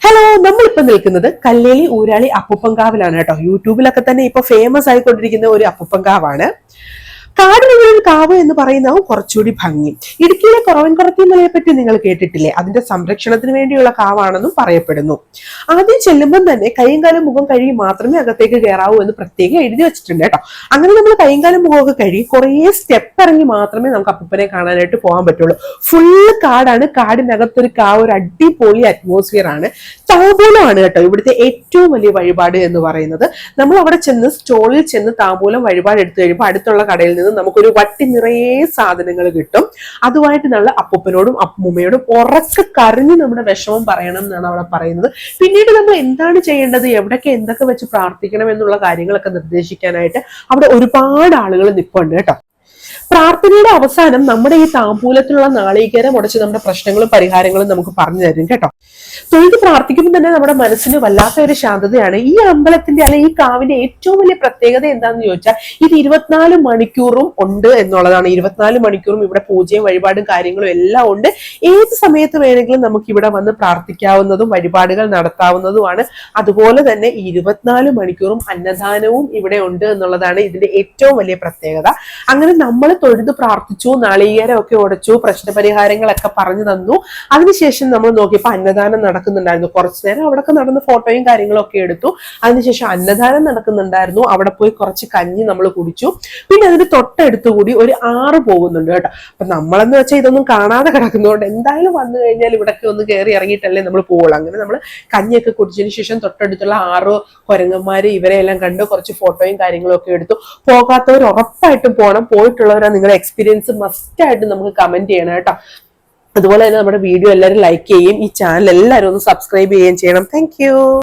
Hello, നമ്മളിപ്പോ നിൽക്കുന്നത് കല്ലേലി ഊരാളി അപ്പുപ്പൻകാവിലാണ് കേട്ടോ. യൂട്യൂബിലൊക്കെ തന്നെ ഇപ്പൊ ഫേമസ് ആയിക്കൊണ്ടിരിക്കുന്ന ഒരു അപ്പുപ്പൻകാവാണ്. കാടിനുള്ളിൽ കാവ് എന്ന് പറയുന്നതും കുറച്ചുകൂടി ഭംഗി. ഇടുക്കിയിലെ കുറവൻകുറത്തി മലയെ പറ്റി നിങ്ങൾ കേട്ടിട്ടില്ലേ? അതിന്റെ സംരക്ഷണത്തിന് വേണ്ടിയുള്ള കാവാണെന്നും പറയപ്പെടുന്നു. ആദ്യം ചെല്ലുമ്പം തന്നെ കൈയും കാലും മുഖം കഴുകി മാത്രമേ അകത്തേക്ക് കയറാവൂ എന്ന് പ്രത്യേകം എഴുതി വെച്ചിട്ടുണ്ട് കേട്ടോ. അങ്ങനെ നമ്മൾ കൈയും കാലും മുഖമൊക്കെ കഴുകി കുറേ സ്റ്റെപ്പ് ഇറങ്ങി മാത്രമേ നമുക്ക് അപ്പൂപ്പനെ കാണാനായിട്ട് പോകാൻ പറ്റുള്ളൂ. ഫുള്ള് കാടാണ്. കാടിനകത്തൊരു കാവ്, ഒരു അടിപൊളി അറ്റ്മോസ്ഫിയർ ആണ്. താമ്പൂലമാണ് കേട്ടോ ഇവിടുത്തെ ഏറ്റവും വലിയ വഴിപാട് എന്ന് പറയുന്നത്. നമ്മൾ അവിടെ ചെന്ന് സ്റ്റോളിൽ ചെന്ന് താമ്പൂലം വഴിപാട് എടുത്തു കഴിയുമ്പോൾ അടുത്തുള്ള കടയിൽ നിന്ന് നമുക്കൊരു വട്ടി നിറയെ സാധനങ്ങൾ കിട്ടും. അതുമായിട്ട് നല്ല അപ്പൂപ്പനോടും അമ്മൂമ്മയോടും ഉറക്കെ കരഞ്ഞ് നമ്മുടെ വിഷമം പറയണം എന്നാണ് അവിടെ പറയുന്നത്. പിന്നീട് നമ്മൾ എന്താണ് ചെയ്യേണ്ടത്, എവിടൊക്കെ എന്തൊക്കെ വെച്ച് പ്രാർത്ഥിക്കണം എന്നുള്ള കാര്യങ്ങളൊക്കെ നിർദ്ദേശിക്കാനായിട്ട് അവിടെ ഒരുപാട് ആളുകൾ നിൽപ്പുണ്ട് കേട്ടോ. പ്രാർത്ഥനയുടെ അവസാനം നമ്മുടെ ഈ താമ്പൂലത്തിലുള്ള നാളികേരം ഉടച്ച് നമ്മുടെ പ്രശ്നങ്ങളും പരിഹാരങ്ങളും നമുക്ക് പറഞ്ഞു തരും കേട്ടോ. തൊഴുത് പ്രാർത്ഥിക്കുമ്പോൾ തന്നെ നമ്മുടെ മനസ്സിന് വല്ലാത്ത ഒരു ശാന്തതയാണ്. ഈ അമ്പലത്തിന്റെ അല്ലെങ്കിൽ ഈ കാവിന്റെ ഏറ്റവും വലിയ പ്രത്യേകത എന്താണെന്ന് ചോദിച്ചാൽ ഇത് 24 മണിക്കൂറും ഉണ്ട് എന്നുള്ളതാണ്. 24 മണിക്കൂറും ഇവിടെ പൂജയും വഴിപാടും കാര്യങ്ങളും എല്ലാം ഉണ്ട്. ഏത് സമയത്ത് വേണമെങ്കിലും നമുക്ക് ഇവിടെ വന്ന് പ്രാർത്ഥിക്കാവുന്നതും വഴിപാടുകൾ നടത്താവുന്നതുമാണ്. അതുപോലെ തന്നെ 24 മണിക്കൂറും അന്നദാനവും ഇവിടെ ഉണ്ട് എന്നുള്ളതാണ് ഇതിന്റെ ഏറ്റവും വലിയ പ്രത്യേകത. അങ്ങനെ നമ്മൾ തൊഴുത് പ്രാർത്ഥിച്ചു, നാളികേരം ഒക്കെ ഉടച്ചു, പ്രശ്നപരിഹാരങ്ങളൊക്കെ പറഞ്ഞു തന്നു. അതിനുശേഷം നമ്മൾ നോക്കിയപ്പോൾ അന്നദാനം നടക്കുന്നുണ്ടായിരുന്നു. കുറച്ചു നേരം അവിടെ നടന്ന് ഫോട്ടോയും കാര്യങ്ങളും ഒക്കെ എടുത്തു. അതിനുശേഷം അന്നദാനം നടക്കുന്നുണ്ടായിരുന്നു. അവിടെ പോയി കുറച്ച് കഞ്ഞി നമ്മൾ കുടിച്ചു. പിന്നെ അതിന് തൊട്ടടുത്തുകൂടി ഒരു ആറ് പോകുന്നുണ്ട് കേട്ടോ. അപ്പൊ നമ്മളെന്ന് വെച്ചാൽ ഇതൊന്നും കാണാതെ കിടക്കുന്നതുകൊണ്ട് എന്തായാലും വന്നു കഴിഞ്ഞാൽ ഇവിടൊക്കെ ഒന്ന് കയറി ഇറങ്ങിയിട്ടല്ലേ നമ്മൾ പോകുള്ളൂ. അങ്ങനെ നമ്മൾ കഞ്ഞിയൊക്കെ കുടിച്ചതിന് ശേഷം തൊട്ടടുത്തുള്ള 6 കുരങ്ങന്മാര് ഇവരെല്ലാം കണ്ട് കുറച്ച് ഫോട്ടോയും കാര്യങ്ങളും ഒക്കെ എടുത്തു. പോകാത്തവർ ഉറപ്പായിട്ടും പോകണം. പോയിട്ടുള്ളവരാ നിങ്ങളുടെ എക്സ്പീരിയൻസ് മസ്റ്റ് ആയിട്ട് നമുക്ക് കമന്റ് ചെയ്യണം കേട്ടോ. അതുപോലെ തന്നെ നമ്മുടെ വീഡിയോ എല്ലാവരും ലൈക്ക് ചെയ്യുകയും ഈ ചാനൽ എല്ലാവരും ഒന്ന് സബ്സ്ക്രൈബ് ചെയ്യുകയും ചെയ്യണം. താങ്ക്